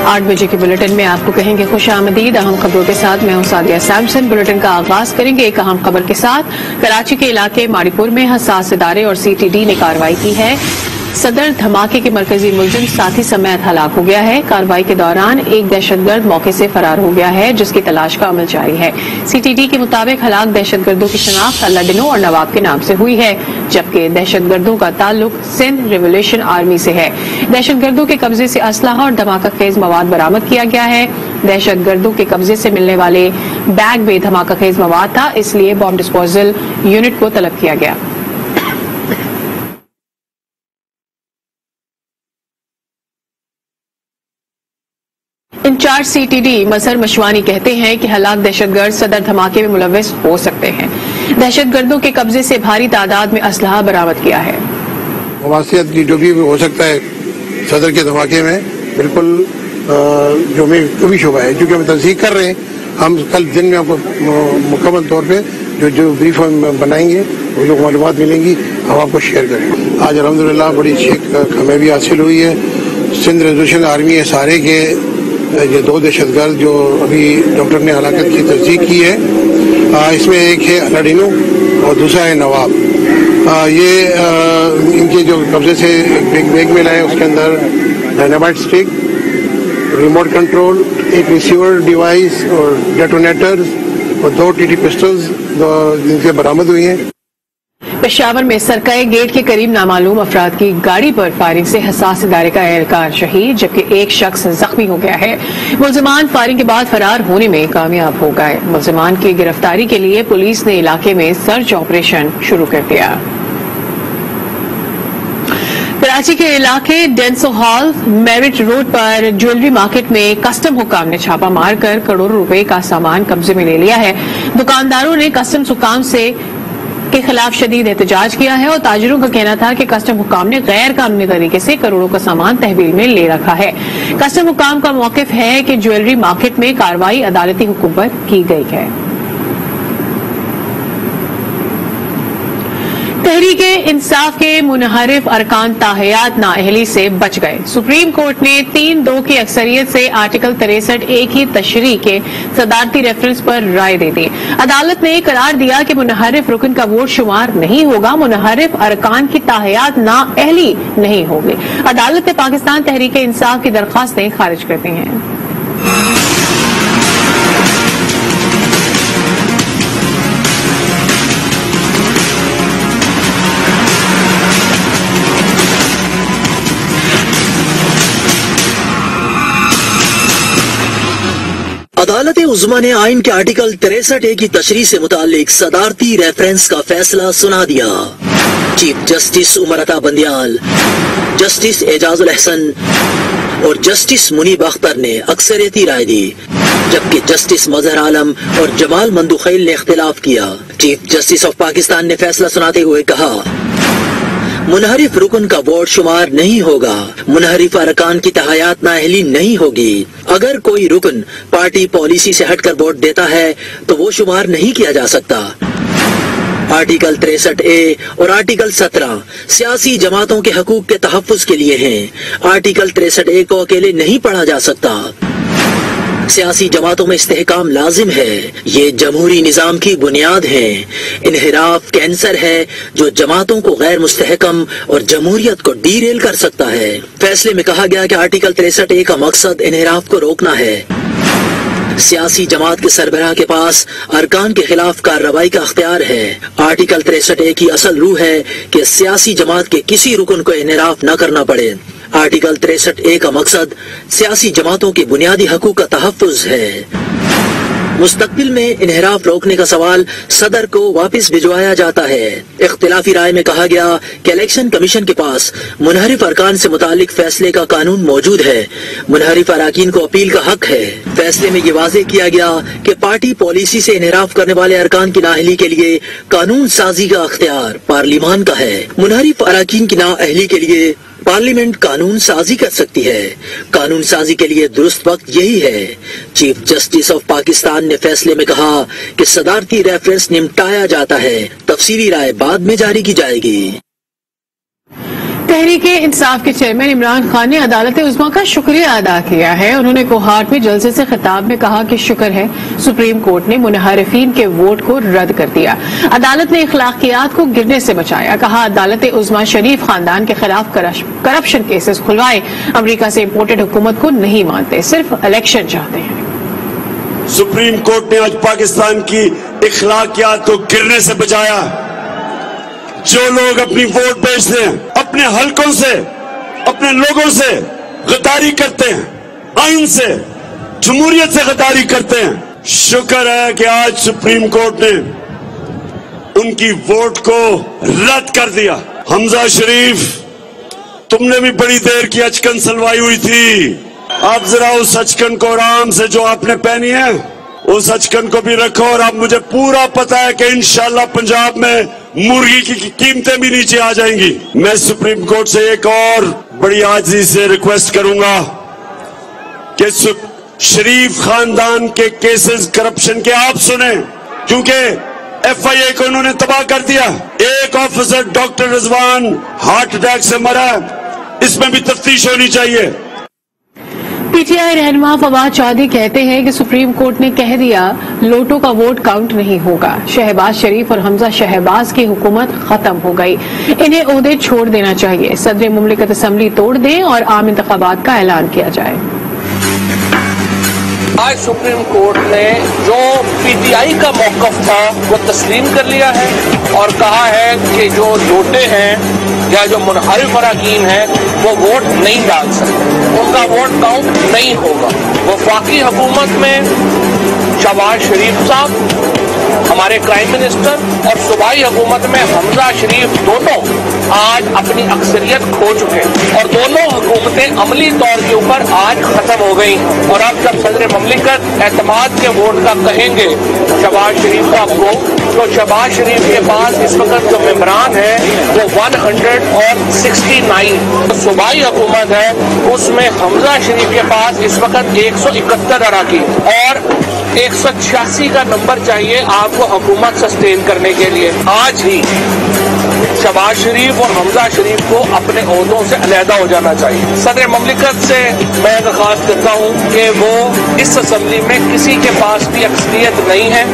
8 बजे के बुलेटिन में आपको कहेंगे खुश आमदीद। अहम खबरों के साथ मैं हूं सादिया सैमसन। बुलेटिन का आगाज करेंगे एक अहम खबर के साथ। कराची के इलाके माड़ीपुर में हसास इदारे और CTD ने कार्रवाई की है। सदर धमाके के मरकजी मुलजिम साथी समेत हलाक हो गया है। कार्रवाई के दौरान एक दहशतगर्द मौके से फरार हो गया है, जिसकी तलाश का अमल जारी है। CTD के मुताबिक हलाक दहशतगर्दों की शनाख्त अल्लाडिनो और नवाब के नाम से हुई है, जबकि दहशतगर्दों का ताल्लुक सिंध रिवोल्यूशन आर्मी से है। दहशतगर्दों के कब्जे से असलहा और धमाका खेज मवाद बरामद किया गया है। दहशतगर्दों के कब्जे से मिलने वाले बैग में धमाका खेज मवाद था, इसलिए बॉम्ब डिस्पोजल यूनिट को तलब किया गया। इंचार्ज CTD मसर मशवानी कहते हैं कि हलाक दहशतगर्द सदर धमाके में मुलव्विस हो सकते हैं। दहशतगर्दों के कब्जे से भारी तादाद में असलहा बरामद किया है। मवासियत की जो भी हो सकता है सदर के धमाके में, बिल्कुल जो भी शुबा है, क्योंकि हम तस्दीक कर रहे हैं। हम कल दिन में आपको मुकम्मल तौर पे जो ब्रीफ हम बनाएंगे, वो जो मालूमात मिलेंगी हम आपको शेयर करेंगे। आज अल्हम्दुलिल्लाह बड़ी अच्छी कामयाबी हासिल हुई है। सिंध रिवोल्यूशन आर्मी SRA के ये 2 दहशतगर्द जो अभी डॉक्टर ने हलाकत की तस्दीक की है, इसमें एक है अल्लाडिनो और दूसरा है नवाब। ये इनके जो कब्जे से बैग में लाए, उसके अंदर डायनामाइट स्टिक, रिमोट कंट्रोल, एक रिसीवर डिवाइस और डेटोनेटर्स और 2 TT पिस्टल्स जिनसे बरामद हुई हैं। पेशावर में सरकाए गेट के करीब नामालूम अफराद की गाड़ी पर फायरिंग से हसास इदारे का एहलकार शहीद, जबकि एक शख्स जख्मी हो गया है। मुलजिमान फायरिंग के बाद फरार होने में कामयाब हो गए। मुलजिमान की गिरफ्तारी के लिए पुलिस ने इलाके में सर्च ऑपरेशन शुरू कर दिया। कराची के इलाके डेंसो हॉल मेरिट रोड पर ज्वेलरी मार्केट में कस्टम हुकाम ने छापा मारकर करोड़ों रुपए का सामान कब्जे में ले लिया है। दुकानदारों ने कस्टम्स हुकाम के खिलाफ शदीद एहतजाज किया है और ताजिरों का कहना था कि कस्टम हुकाम ने गैर कानूनी तरीके से करोड़ों का सामान तहवील में ले रखा है। कस्टम हुकाम का मौकिफ है कि ज्वेलरी मार्केट में कार्रवाई अदालती हुक्म पर की गई है। तहरीके इंसाफ के मुनहरिफ अरकान ताहयात नाअहली से बच गए। सुप्रीम कोर्ट ने 3-2 की अक्सरियत से आर्टिकल 63A की तशरीह के सदारती रेफरेंस पर राय दे दी। अदालत ने करार दिया कि मुनहरिफ रुकन का वोट शुमार नहीं होगा, मुनहरिफ अरकान की ताहयात नाअहली नहीं होगी। अदालत ने पाकिस्तान तहरीके इंसाफ की दरख्वास्तें खारिज कर दी हैं। अदालत उज़्मा ने आइन के आर्टिकल 63A की तशरीह से मुतालिक सदारती रेफरेंस का फैसला सुना दिया। Chief justice Umar Ata Bandial, justice Ejazul Ahsan और जस्टिस मुनीब अख्तर ने अक्सरियती राय दी, जबकि जस्टिस मजहर आलम और जमाल मंदुखैल ने इख्तिलाफ किया। चीफ जस्टिस ऑफ पाकिस्तान ने फैसला सुनाते हुए कहा, मुनहरिफ रुकन का वोट शुमार नहीं होगा, मुनहरिफ अरकान की तहयात नाअहली नहीं होगी। अगर कोई रुकन पार्टी पॉलिसी से हटकर वोट देता है तो वो शुमार नहीं किया जा सकता। आर्टिकल 63A और आर्टिकल 17 सियासी जमातों के हकूक के तहफ्फुज के लिए हैं। आर्टिकल 63A को अकेले नहीं पढ़ा जा सकता। सियासी जमातों में इस्तेहकाम लाजिम है, ये जमहूरी निजाम की बुनियाद है। इन्हिराफ कैंसर है जो जमातों को गैर मुस्तहकम और जमहूरियत को डीरेल कर सकता है। फैसले में कहा गया कि आर्टिकल 63A का मकसद इन्हिराफ को रोकना है। सियासी जमात के सरबराह के पास अरकान के खिलाफ कार्रवाई का अख्तियार है। आर्टिकल 63A की असल रूह है कि सियासी जमात के किसी रुकन को इन्हिराफ न करना पड़े। आर्टिकल 63A का मकसद सियासी जमातों के बुनियादी हकूक का तहफ्फुज है। मुस्तकबिल में इन्हिराफ रोकने का सवाल सदर को वापस भिजवाया जाता है। इख्तिलाफी राय में कहा गया कि इलेक्शन कमीशन के पास मुनहरिफ अरकान से मुतालिक फैसले का कानून मौजूद है। मुनहरिफ अरकान को अपील का हक है। फैसले में ये वाज़ेह किया गया कि पार्टी पॉलिसी से इन्हिराफ करने वाले अरकान की नाअहली के लिए कानून साजी का अख्तियार पार्लिमान का है। मुनहरिफ अरकान की नाअहली के लिए पार्लियामेंट कानून साजी कर सकती है। कानून साजी के लिए दुरुस्त वक्त यही है। चीफ जस्टिस ऑफ पाकिस्तान ने फैसले में कहा कि सदारती रेफरेंस निपटाया जाता है, तफसीली राय बाद में जारी की जाएगी। تحریک انصاف کے چیئرمین عمران خان نے عدالت عظمیٰ کا شکریہ ادا کیا ہے. انہوں نے کوہاٹ میں جلسے سے خطاب میں کہا کہ شکر ہے سپریم کورٹ نے منحرفین کے ووٹ کو رد کر دیا. عدالت نے اخلاقیات کو گرنے سے بچایا. کہا عدالت عظمیٰ شریف خاندان کے خلاف کرپشن کیسز کھلوائے. امریکہ سے امپورٹڈ حکومت کو نہیں مانتے, صرف الیکشن چاہتے ہیں. سپریم کورٹ نے آج پاکستان کی اخلاقیات کو گرنے سے بچایا. جو لوگ اپنی ووٹ بیچتے ہیں, اپنے حلقوں سے, اپنے لوگوں سے غداری کرتے ہیں, آئین سے, جمہوریت سے غداری کرتے ہیں, شکر ہے کہ آج سپریم کورٹ نے ان کی ووٹ کو رد کر دیا. حمزہ شریف, تم نے بھی بڑی دیر کی اچکن سلوائی ہوئی تھی. آپ ذرا اس اچکن کو آرام سے جو آپ نے پہنی ہے اس اچکن کو بھی رکھو. اور اب مجھے پورا پتا ہے کہ انشاءاللہ پنجاب میں مرغی کی قیمتیں بھی نیچے آ جائیں گی. میں سپریم کورٹ سے ایک اور بڑی عاجزی سے ریکویسٹ کروں گا کہ شریف خاندان کے کیسز کرپشن کے آپ سنیں, کیونکہ ایف آئی اے کو انہوں نے تباہ کر دیا. ایک آفیسر ڈاکٹر رضوان ہارٹ اٹیک سے مرا, اس میں بھی تفتیش ہونی چاہیے. پی ٹی آئی رہنما فواد چودھری کہتے ہیں کہ سپریم کورٹ نے کہہ دیا لوٹوں کا ووٹ کاؤنٹ نہیں ہوگا. شہباز شریف اور حمزہ شہباز کی حکومت ختم ہو گئی, انہیں عہدے چھوڑ دینا چاہیے. صدر مملکت اسمبلی توڑ دیں اور عام انتخابات کا اعلان کیا جائے. آج سپریم کورٹ نے جو پی ٹی آئی کا موقف تھا وہ تسلیم کر لیا ہے اور کہا ہے کہ جو لوٹے ہیں یا جو منحرف اراکین ہیں وہ ووٹ نہیں ڈال سکتے, ان کا ووٹ کاؤنٹ نہیں ہوگا. وفاقی حکومت میں شہباز شریف صاحب ہمارے پرائم منسٹر اور صوبائی حکومت میں حمزہ شریف دونوں آج اپنی اکثریت کھو چکے اور دونوں حکومتیں عملی طور کے اوپر آج ختم ہو گئی. اور اب جب صدر مملکت اعتماد کے ووٹ کا کہیں گے شہباز شریف صاحب کو, تو شہباز شریف کے پاس اس وقت جو ممبران ہے وہ 169. صوبائی حکومت ہے اس میں حمزہ شریف کے پاس اس وقت 171 اراکین اور 186 کا نمبر چاہیے آپ کو حکومت سسٹین کرنے کے لیے. آج ہی شہباز شریف اور حمزہ شریف کو اپنے عہدوں سے علیحدہ ہو جانا چاہیے. صدر مملکت سے میں درخواست کرتا ہوں کہ وہ اس اسمبلی میں کسی کے پاس بھی اکثریت نہیں ہے,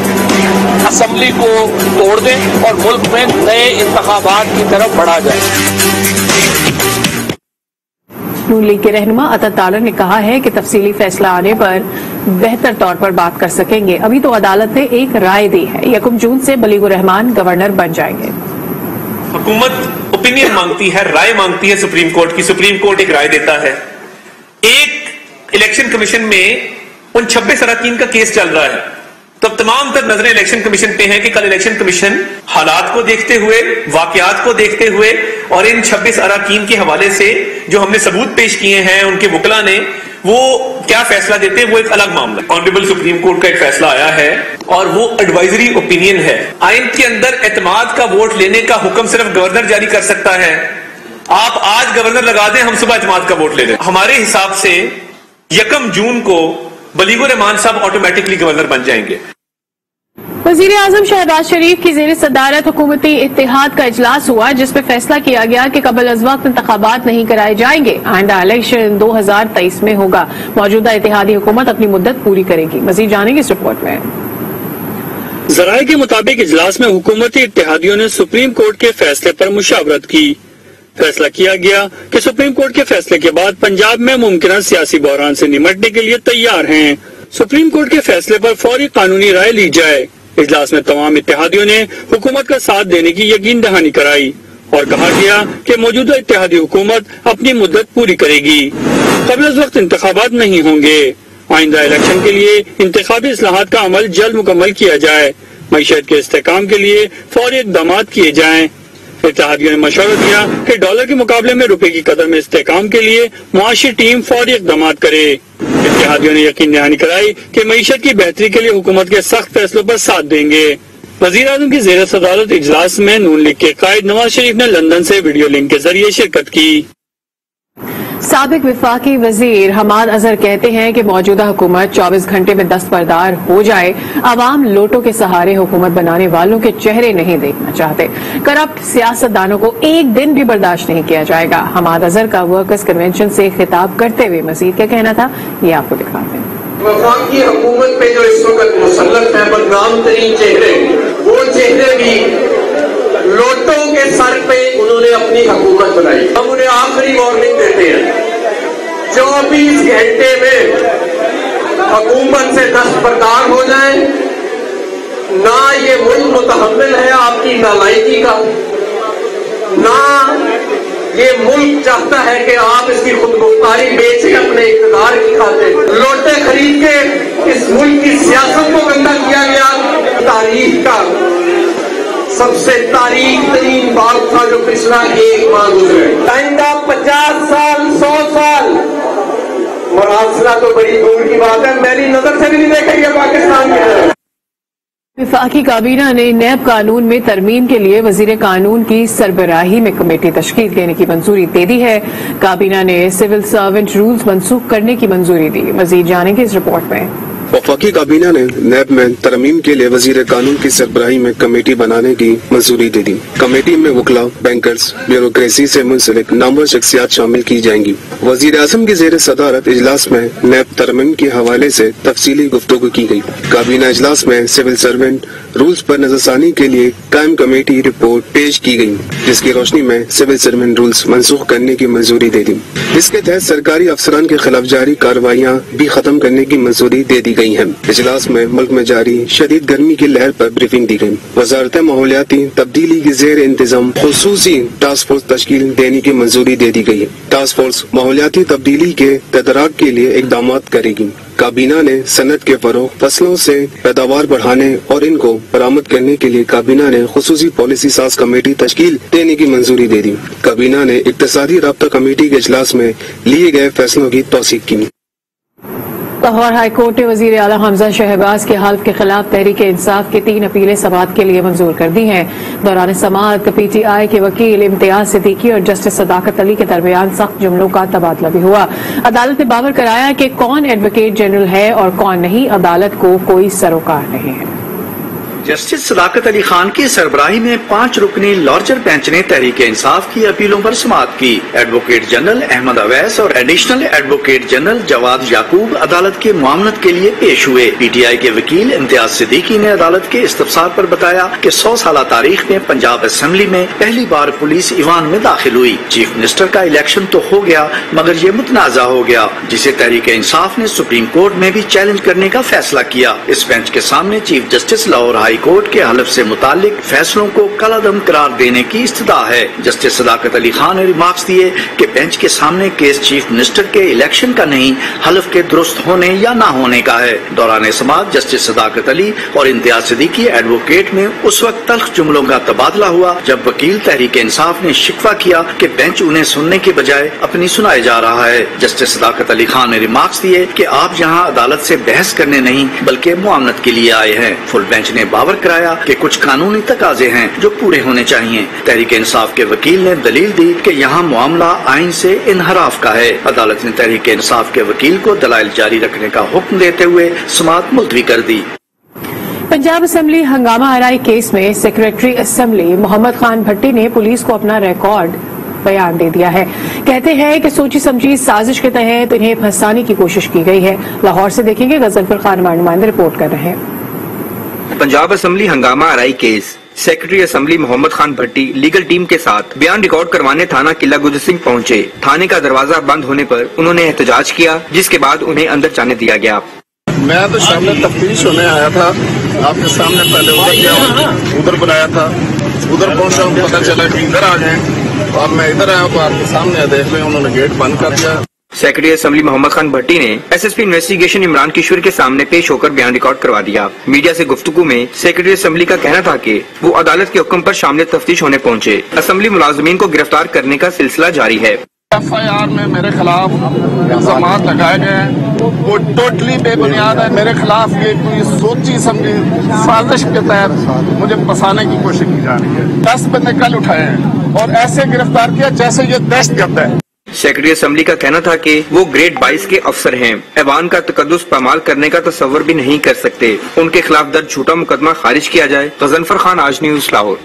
اسمبلی کو توڑ دیں اور ملک میں نئے انتخابات کی طرف بڑھا جائے. نون لیگ کے رہنما عطا تالر نے کہا ہے کہ تفصیلی فیصلہ آنے پر بہتر طور پر بات کر سکیں گے. ابھی تو عدالت نے ایک رائے دی ہے, 1 جون سے بلیغ الرحمان گورنر بن جائیں گے. حکومت اوپینین مانگتی ہے, رائے مانگتی ہے سپریم کورٹ کی, سپریم کورٹ ایک رائے دیتا ہے. ایک الیکشن کمیشن میں ان 26 اراکین کا کیس چل رہا ہے, تب تمام تر نظریں الیکشن کمیشن پہ ہیں کہ کل الیکشن کمیشن حالات کو دیکھتے ہوئے, واقعات کو دیکھتے ہوئے اور ان 26 اراکین کے حوالے سے جو ہم نے ثبوت پیش کیے ہیں ان کے وکلا نے, وہ کیا فیصلہ دیتے ہیں وہ ایک الگ معاملہ ہے. آنریبل سپریم کورٹ کا ایک فیصلہ آیا ہے اور وہ ایڈوائزری اوپینین ہے. آئین کے اندر اعتماد کا ووٹ لینے کا حکم صرف گورنر جاری کر سکتا ہے. آپ آج گورنر لگا دیں, ہم صبح اعتماد کا ووٹ لے لیں. ہمارے حساب سے 1 جون کو بلیغ الرحمان صاحب آٹومیٹکلی گورنر بن جائیں گے. وزیر اعظم شہباز شریف کی زیر صدارت حکومتی اتحاد کا اجلاس ہوا, جس میں فیصلہ کیا گیا کہ قبل از وقت انتخابات نہیں کرائے جائیں گے. آئندہ الیکشن 2023 میں ہوگا. موجودہ اتحادی حکومت اپنی مدت پوری کرے گی. مزید جانیں گے اس رپورٹ میں. ذرائع کے مطابق اجلاس میں حکومتی اتحادیوں نے سپریم کورٹ کے فیصلے پر مشاورت کی. فیصلہ کیا گیا کہ سپریم کورٹ کے فیصلے کے بعد پنجاب میں ممکنہ سیاسی بحران سے نمٹنے کے لیے تیار ہیں. سپریم کورٹ کے فیصلے پر فوری قانونی رائے لی جائے. اجلاس میں تمام اتحادیوں نے حکومت کا ساتھ دینے کی یقین دہانی کرائی اور کہا گیا کہ موجودہ اتحادی حکومت اپنی مدت پوری کرے گی. قبل از وقت انتخابات نہیں ہوں گے. آئندہ الیکشن کے لیے انتخابی اصلاحات کا عمل جلد مکمل کیا جائے. معیشت کے استحکام کے لیے فوری اقدامات کیے جائیں. اتحادیوں نے مشورہ دیا کہ ڈالر کے مقابلے میں روپے کی قدر میں استحکام کے لیے معاشی ٹیم فوری اقدامات کرے. اتحادیوں نے یقین دہانی کرائی کہ معیشت کی بہتری کے لیے حکومت کے سخت فیصلوں پر ساتھ دیں گے. وزیر اعظم کی زیر صدارت اجلاس میں نون لیگ کے قائد نواز شریف نے لندن سے ویڈیو لنک کے ذریعے شرکت کی. साबिक वफाकी वजीर हमाद अजहर कहते हैं कि मौजूदा हुकूमत 24 घंटे में दस्तबरदार हो जाए। आवाम लोटों के सहारे हुकूमत बनाने वालों के चेहरे नहीं देखना चाहते। करप्ट सियासतदानों को एक दिन भी बर्दाश्त नहीं किया जाएगा। हमाद अजहर का वर्कर्स कन्वेंशन से खिताब करते हुए मजीद क्या कहना था, ये आपको दिखाते हैं। वफाकी हुकूमत पे जो इस वक्त मुसल्लत है बदनाम तरीन चेहरे, वो चेहरे भी लोटों के सर पे उन्होंने अपनी हुकूमत बनाई। हम उन्हें आखिरी वार्निंग देते हैं, 24 घंटे में हुकूमत से दस्तबरदार हो जाए। ना ये मुल्क मुतहम्मिल है आपकी नालायकी का, ना ये मुल्क चाहता है कि आप इसकी खुदमुख्तारी बेचें अपने इक़्तिदार की खातिर। लोटे खरीद के इस मुल्क की सियासत को गंदा किया गया। तारीख का सबसे तारीख तरीन बात था जो पिछला एक माह गुजरे। आइंदा 50 साल 100 साल मुआवजा तो बड़ी दूर की बात है, मेरी नजर से भी नहीं देखेंगे पाकिस्तान के अंदर। वफाकी काबीना ने नैब कानून में तरमीम के लिए वजीर कानून की सरबराही में कमेटी तश्कील देने की मंजूरी दे दी है। काबीना ने सिविल सर्वेंट रूल्स मनसूख करने की मंजूरी दी। मजीद जानेंगे इस रिपोर्ट में। वफाकी काबीना ने नैब में तरमीम के लिए वजीर कानून की सरबराही में कमेटी बनाने की मंजूरी दे दी। कमेटी में वकला, बैंकर्स, ब्यूरोक्रेसी से मुंसलिक नामवर शख्सियात शामिल की जाएंगी। वजीर आजम की जेर सदारत इजलास में नैब तरमीम के हवाले से तफसीली गुफ्तगू की गई। काबीना इजलास में सिविल सर्वेंट रूल्स पर नजरसानी के लिए कायम कमेटी रिपोर्ट पेश की गई, जिसकी रोशनी में सिविल सर्वेंट रूल्स मनसूख करने की मंजूरी दे दी। इसके तहत सरकारी अफसरान के खिलाफ जारी कार्रवाइयाँ भी खत्म करने की मंजूरी दे दी गई है। इजलास में मुल्क में जारी शदीद गर्मी की लहर पर ब्रीफिंग दी गई। वजारत माहौलियाती तब्दीली की जेर इंतजाम खुसूसी टास्क फोर्स तश्कील देने की मंजूरी दे दी गई है। टास्क फोर्स माहौलियाती तब्दीली के तदराक के लिए इकदाम करेगी। काबीना ने सनत के फरोग, फसलों से पैदावार बढ़ाने और इनको बरामद करने के लिए काबीना ने खुसूसी पॉलिसी साज कमेटी तश्कील देने की मंजूरी दे दी। काबीना ने इक्तिसादी राब्ता कमेटी के इजलास में लिए गए फैसलों की तौसीक की। लाहौर हाई कोर्ट ने वजीर आला हमजा शहबाज के हल्फ के खिलाफ तहरीक इंसाफ की 3 अपीलें समाअत के लिए मंजूर कर दी हैं। दौरान समाअत PTI के वकील इम्तियाज सिद्दीकी और जस्टिस सदाकत अली के दरमियान सख्त जुमलों का तबादला भी हुआ। अदालत ने बावर कराया कि कौन एडवोकेट जनरल है और कौन नहीं। अदालत को कोई सरोकार नहीं है। जस्टिस सदाकत अली खान की सरबराही में 5 रुकनी लार्जर बेंच ने तहरीक इंसाफ की अपीलों पर समाअत की। एडवोकेट जनरल अहमद अवैस और एडिशनल एडवोकेट जनरल जवाद याकूब अदालत के मुआमनत के लिए पेश हुए। PTI के वकील इम्तियाज सिद्दीकी ने अदालत के इस्तफसार पर बताया कि 100 साल तारीख में पंजाब असेंबली में पहली बार पुलिस ईवान में दाखिल हुई। चीफ मिनिस्टर का इलेक्शन तो हो गया मगर ये मुतनाज़ा हो गया, जिसे तहरीक इंसाफ ने सुप्रीम कोर्ट में भी चैलेंज करने का फैसला किया। इस बेंच के सामने chief justice Lahore high court के हलफ से मुतालिक फैसलों को कलअदम करार देने की इस्तदा है। जस्टिस सदाकत अली खान ने रिमार्क्स दिए कि बेंच के सामने केस चीफ मिनिस्टर के इलेक्शन का नहीं, हलफ के दुरुस्त होने या ना होने का है। दौरान समाअत जस्टिस सदाकत अली और इम्तियाज सिद्दीकी एडवोकेट में उस वक्त तल्ख जुमलों का तबादला हुआ जब वकील तहरीक इंसाफ ने शिकवा किया कि बेंच उन्हें सुनने के बजाय अपनी सुनाए जा रहा है। जस्टिस सदाकत अली खान ने रिमार्क्स दिए कि आप यहाँ अदालत से बहस करने नहीं बल्कि मुआमनत के लिए आए हैं। फुल बेंच ने बावर कराया कि कुछ कानूनी तकाजे हैं जो पूरे होने चाहिए। तहरीक इंसाफ के वकील ने दलील दी कि यहाँ मामला आइन से इनहराफ का है। अदालत ने तहरीक इंसाफ के वकील को दलाइल जारी रखने का हुक्म देते हुए समाअत मुलतवी कर दी। पंजाब असेंबली हंगामा आरई केस में सेक्रेटरी असेंबली मोहम्मद खान भट्टी ने पुलिस को अपना रिकॉर्ड बयान दे दिया है। कहते हैं कि सोची समझी साजिश के तहत इन्हें फंसाने की कोशिश की गई है। लाहौर से देखेंगे, गजनफर खान नुमाइंदे रिपोर्ट कर रहे हैं। पंजाब असेंबली हंगामा आरई case, secretary assembly Mohammad Khan Bhatti legal team के साथ बयान रिकॉर्ड करवाने थाना किला गुजर सिंह पहुंचे। थाने का दरवाजा बंद होने पर उन्होंने एहतजाज किया, जिसके बाद उन्हें अंदर जाने दिया गया। मैं तो सामने तफ्तीश होने आया था, आपके सामने पहले उधर गया, उधर बुलाया था, उधर पहुंचा, पता चला कि इधर आ गए और मैं इधर आया तो आपके सामने देख रहे उन्होंने गेट बंद कर दिया। सेक्रेटरी असेंबली मोहम्मद खान भट्टी ने SSP इन्वेस्टिगेशन इमरान किशोर के सामने पेश होकर बयान रिकॉर्ड करवा दिया। मीडिया से गुफ्तगू में सेक्रेटरी असेंबली का कहना था कि वो अदालत के हुक्म पर शामिल तफ्तीश होने पहुंचे। असेंबली मुलाजमीन को गिरफ्तार करने का सिलसिला जारी है। FIR में मेरे खिलाफ इल्जाम लगाए गए हैं, वो टोटली बेबुनियाद है। मेरे खिलाफ ये कोई सोची समझी साजिश के तहत मुझे फंसाने की कोशिश की जा रही है। 10 बंदे कल उठाए हैं और ऐसे गिरफ्तार किया जैसे ये दहशतगर्द है। सेक्रेटरी असम्बली का कहना था कि वो ग्रेड 22 के अफसर हैं, ऐवान का तकद्दुस पामाल करने का तस्वर भी नहीं कर सकते। उनके खिलाफ दर्ज झूठा मुकदमा खारिज किया जाए। गजनफर खान, आज न्यूज, लाहौर।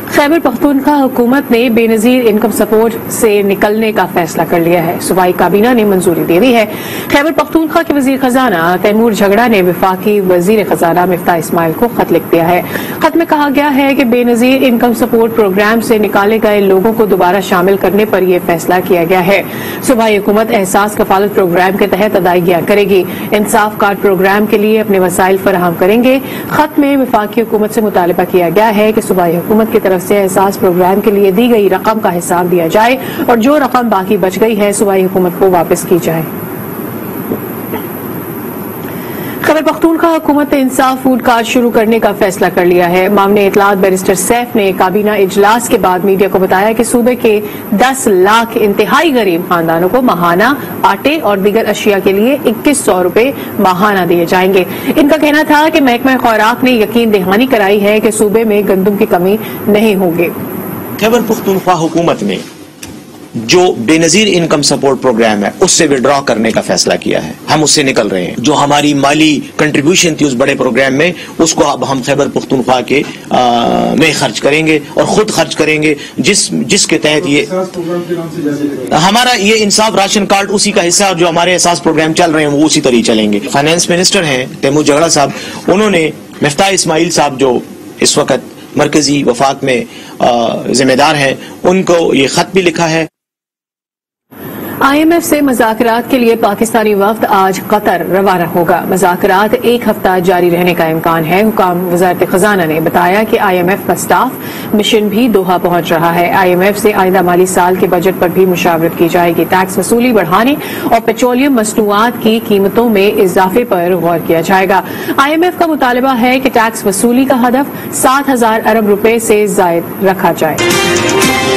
खैबर पख्तूनख्वा हुकूमत ने बेनजीर इनकम सपोर्ट से निकलने का फैसला कर लिया है। सूबाई काबीना ने मंजूरी दे दी है। खैबर पख्तूनख्वा के वजीर खजाना तैमूर झगड़ा ने वफाकी वजीर खजाना मिफ्ताह इस्माइल को खत लिख दिया है। खत में कहा गया है कि बेनजीर इनकम सपोर्ट प्रोग्राम से निकाले गए लोगों को दोबारा शामिल करने पर यह फैसला किया गया है। सूबाई हुकूमत एहसास कफालत प्रोग्राम के तहत अदायगियां करेगी। इंसाफ कार्ड प्रोग्राम के लिए अपने वसाइल फराहम करेंगे। खत में वफाकी हुकूमत से मुतालबा किया गया है कि सूबाई हुकूमत की तरफ से एहसास प्रोग्राम के लिए दी गई रकम का हिसाब दिया जाए और जो रकम बाकी बच गई है सूबाई हुकूमत को वापस की जाए। खैबर पख्तूनख्वा हुकूमत ने इंसाफ फूड कार्ड शुरू करने का फैसला कर लिया है। मामले इतलात बैरिस्टर सैफ ने काबीना इजलास के बाद मीडिया को बताया कि सूबे के 10 लाख इंतहाई गरीब खानदानों को माहाना आटे और दीगर अशिया के लिए 2100 रुपए माहाना दिए जाएंगे। इनका कहना था कि महकमा खुराक ने यकीन दहानी कराई है कि सूबे में गंदम की कमी नहीं होगी। खैबर पख्तूनख्वा हुकूमत ने जो बेनजीर इनकम सपोर्ट प्रोग्राम है उससे विड्रॉ करने का फैसला किया है। हम उससे निकल रहे हैं। जो हमारी माली कंट्रीब्यूशन थी उस बड़े प्रोग्राम में, उसको अब हम खैबर पख्तूनख्वा के में खर्च करेंगे और खुद खर्च करेंगे, जिसके तहत ये हमारा ये इंसाफ राशन कार्ड उसी का हिस्सा, जो हमारे एहसास प्रोग्राम चल रहे हैं वो उसी तरह चलेंगे। फाइनेंस मिनिस्टर हैं तैमूर झगड़ा साहब, उन्होंने मिफ्ताह इस्माइल साहब जो इस वक्त मरकजी वफाक में जिम्मेदार हैं, उनको ये खत भी लिखा है। IMF से मुज़ाकरात के लिए पाकिस्तानी वफ्द आज कतर रवाना होगा। मुज़ाकरात एक हफ्ता जारी रहने का इम्कान है। हुकाम वज़ारत खजाना ने बताया कि IMF का स्टाफ मिशन भी दोहा पहुंच रहा है। IMF से आइंदा माली साल के बजट पर भी मुशावरत की जाएगी। टैक्स वसूली बढ़ाने और पेट्रोलियम मसनूआत की कीमतों में इजाफे पर गौर किया जाएगा। IMF का मुतालबा है कि टैक्स वसूली का हदफ 7,000 अरब रुपए से जायद रखा जाए।